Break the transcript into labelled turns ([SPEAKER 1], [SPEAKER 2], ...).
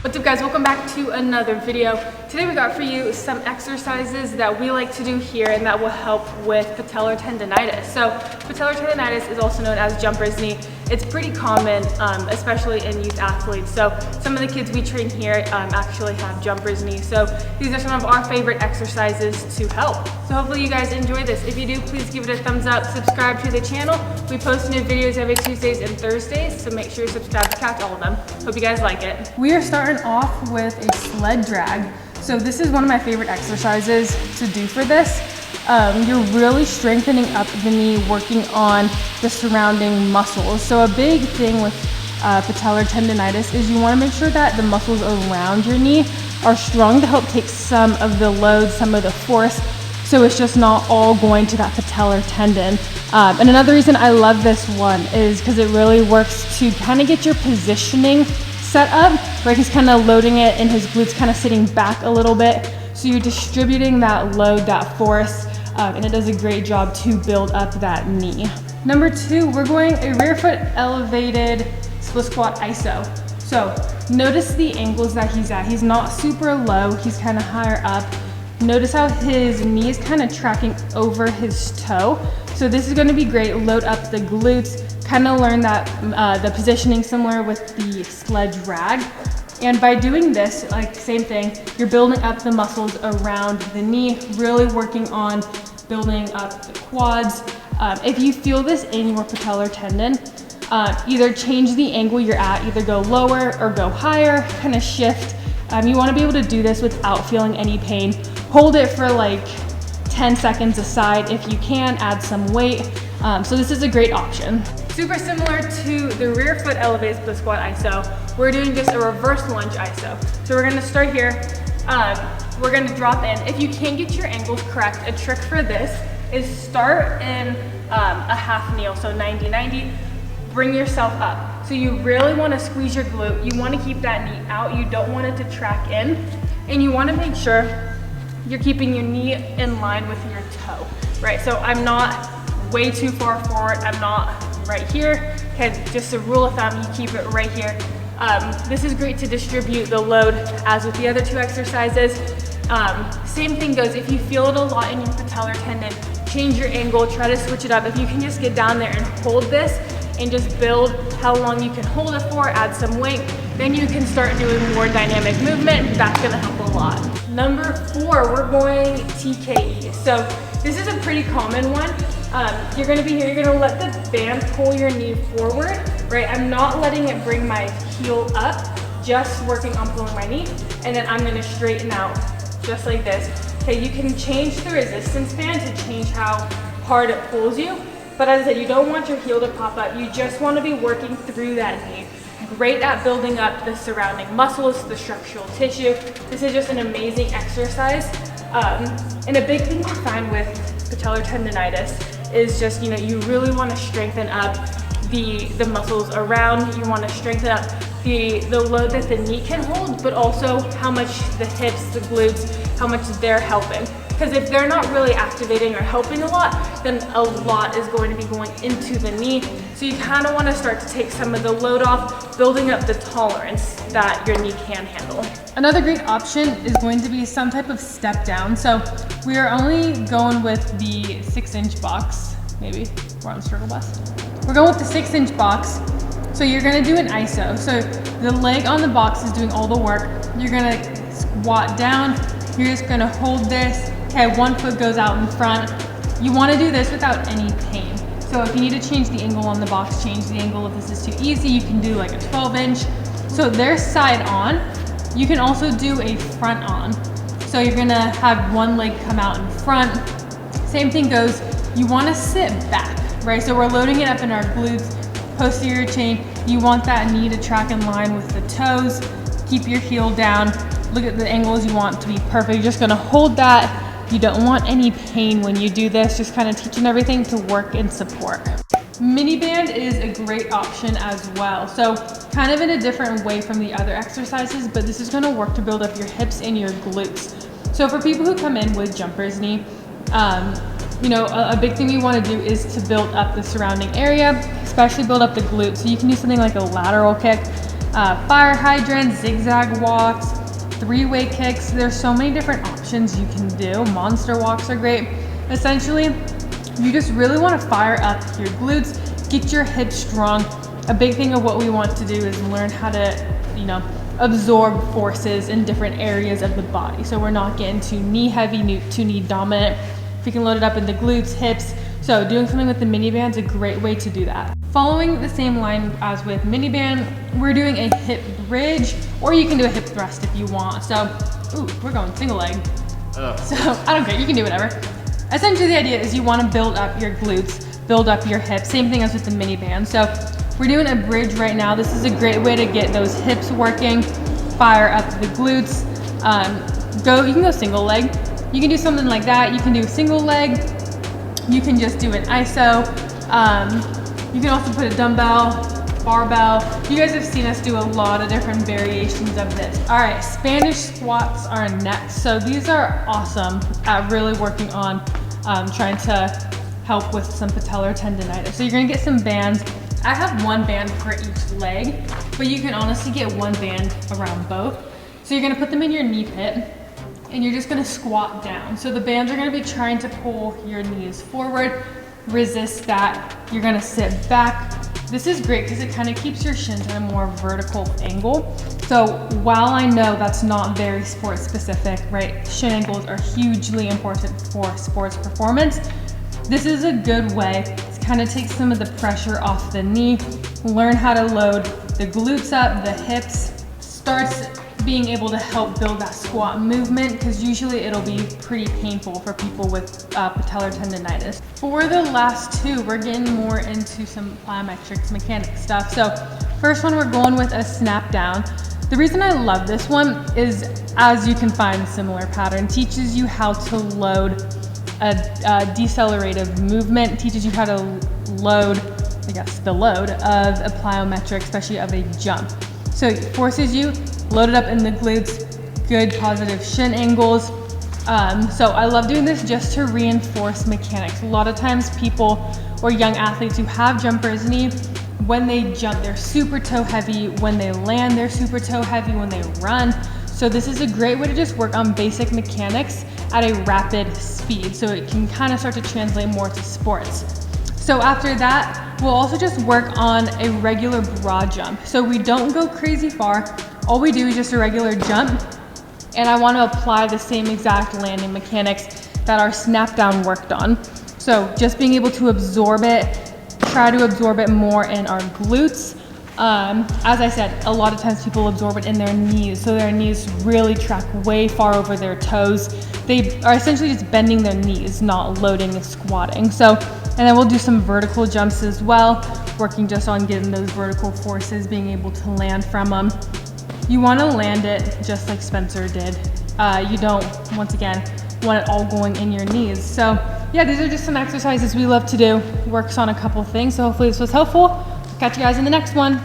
[SPEAKER 1] What's up guys, welcome back to another video. Today we got for you some exercises that we like to do here and that will help with patellar tendonitis. So patellar tendonitis is also known as jumper's knee. It's pretty common, especially in youth athletes. So some of the kids we train here actually have jumper's knee. So these are some of our favorite exercises to help. So hopefully you guys enjoy this. If you do, please give it a thumbs up, subscribe to the channel. We post new videos every Tuesdays and Thursdays, so make sure you subscribe to catch all of them. Hope you guys like it. We are starting off with a sled drag. So this is one of my favorite exercises to do for this. You're really strengthening up the knee, working on the surrounding muscles. So a big thing with patellar tendonitis is you want to make sure that the muscles around your knee are strong to help take some of the load, some of the force, so it's just not all going to that patellar tendon. And another reason I love this one is because it really works to kind of get your positioning set up, where he's kind of loading it and his glutes kind of sitting back a little bit. So you're distributing that load, that force, and it does a great job to build up that knee. Number 2, we're going a rear foot elevated split squat iso. So notice the angles that he's at. He's not super low, he's kind of higher up. Notice how his knee is kind of tracking over his toe. So this is going to be great. Load up the glutes, kind of learn that the positioning similar with the sled drag. And by doing this, like same thing, you're building up the muscles around the knee, really working on building up the quads. If you feel this in your patellar tendon, either change the angle you're at, either go lower or go higher, kind of shift. You want to be able to do this without feeling any pain. Hold it for like 10 seconds aside if you can, add some weight. So this is a great option. Super similar to the rear foot elevated split squat iso, we're doing just a reverse lunge iso. So we're gonna start here, we're gonna drop in. If you can get your angles correct, a trick for this is start in a half kneel, so 90-90, bring yourself up. So you really wanna squeeze your glute, you wanna keep that knee out, you don't want it to track in, and you wanna make sure you're keeping your knee in line with your toe, right? So I'm not way too far forward, I'm not right here. Okay, just a rule of thumb, you keep it right here. This is great to distribute the load as with the other 2 exercises. Same thing goes, if you feel it a lot in your patellar tendon, change your angle, try to switch it up. If you can just get down there and hold this and just build how long you can hold it for, add some weight, then you can start doing more dynamic movement. That's gonna help a lot. Number 4, we're going TKE. So this is a pretty common one. You're gonna be here, you're gonna let the band pull your knee forward, right? I'm not letting it bring my heel up, just working on pulling my knee, and then I'm gonna straighten out, just like this. Okay, you can change the resistance band to change how hard it pulls you, but as I said, you don't want your heel to pop up, you just wanna be working through that knee. Great at building up the surrounding muscles, the structural tissue. This is just an amazing exercise. And a big thing to find with patellar tendonitis is just, you really want to strengthen up the muscles around. You want to strengthen up the load that the knee can hold, but also how much the hips, the glutes, how much they're helping. Because if they're not really activating or helping a lot, then a lot is going to be going into the knee. So you kind of want to start to take some of the load off, building up the tolerance that your knee can handle. Another great option is going to be some type of step down. So we are only going with the 6-inch box, maybe, we're on the circle bus. We're going with the 6-inch box. So you're gonna do an iso. So the leg on the box is doing all the work. You're gonna squat down, you're just gonna hold this. Okay, 1 foot goes out in front. You wanna do this without any pain. So if you need to change the angle on the box, change the angle. If this is too easy, you can do like a 12-inch. So they're side on. You can also do a front on. So you're gonna have one leg come out in front. Same thing goes, you wanna sit back, right? So we're loading it up in our glutes, posterior chain. You want that knee to track in line with the toes. Keep your heel down. Look at the angles you want to be perfect. You're just gonna hold that. You don't want any pain when you do this, just kind of teaching everything to work and support. Mini band is a great option as well. So kind of in a different way from the other exercises, but this is gonna work to build up your hips and your glutes. So for people who come in with jumper's knee, a big thing you wanna do is to build up the surrounding area, especially build up the glutes. So you can do something like a lateral kick. fire hydrants, zigzag walks, three-way kicks. There's so many different options you can do. Monster walks are great. Essentially, you just really want to fire up your glutes, get your hips strong. A big thing of what we want to do is learn how to, absorb forces in different areas of the body. So we're not getting too knee heavy, too knee dominant. If you can load it up in the glutes, hips. So doing something with the mini band is a great way to do that. Following the same line as with mini band, we're doing a hip bridge, or you can do a hip thrust if you want. So, ooh, we're going single leg. So I don't care, you can do whatever. Essentially the idea is you want to build up your glutes, build up your hips, same thing as with the mini band. So we're doing a bridge right now. This is a great way to get those hips working, fire up the glutes. You can go single leg. You can do something like that. You can do single leg. You can just do an ISO. You can also put a dumbbell, barbell. You guys have seen us do a lot of different variations of this. All right, Spanish squats are next. So these are awesome at really working on trying to help with some patellar tendonitis. So you're gonna get some bands. I have one band for each leg, but you can honestly get one band around both. So you're gonna put them in your knee pit and you're just gonna squat down. So the bands are gonna be trying to pull your knees forward, resist that. You're gonna sit back. This is great because it kind of keeps your shins at a more vertical angle. So while I know that's not very sport specific, right? Shin angles are hugely important for sports performance. This is a good way to kind of take some of the pressure off the knee, learn how to load the glutes up, the hips, starts being able to help build that squat movement, because usually it'll be pretty painful for people with patellar tendonitis. For the last two, we're getting more into some plyometrics mechanic stuff. So first one, we're going with a snap down. The reason I love this one is, as you can find, similar pattern, teaches you how to load a decelerative movement, teaches you how to load, the load of a plyometric, especially of a jump. So it forces you, load it up in the glutes, good positive shin angles. So I love doing this just to reinforce mechanics. A lot of times people or young athletes who have jumper's knee, when they jump, they're super toe heavy. When they land, they're super toe heavy. When they run. So this is a great way to just work on basic mechanics at a rapid speed. So it can kind of start to translate more to sports. So after that, we'll also just work on a regular broad jump. So we don't go crazy far. All we do is just a regular jump. And I want to apply the same exact landing mechanics that our snap down worked on. So just being able to absorb it, try to absorb it more in our glutes. As I said, a lot of times people absorb it in their knees, so their knees really track way far over their toes. They are essentially just bending their knees, not loading and squatting. So, and then we'll do some vertical jumps as well, working just on getting those vertical forces, being able to land from them. You want to land it just like Spencer did. You don't, once again, want it all going in your knees. So yeah, these are just some exercises we love to do. Works on a couple things, so hopefully this was helpful. Catch you guys in the next one.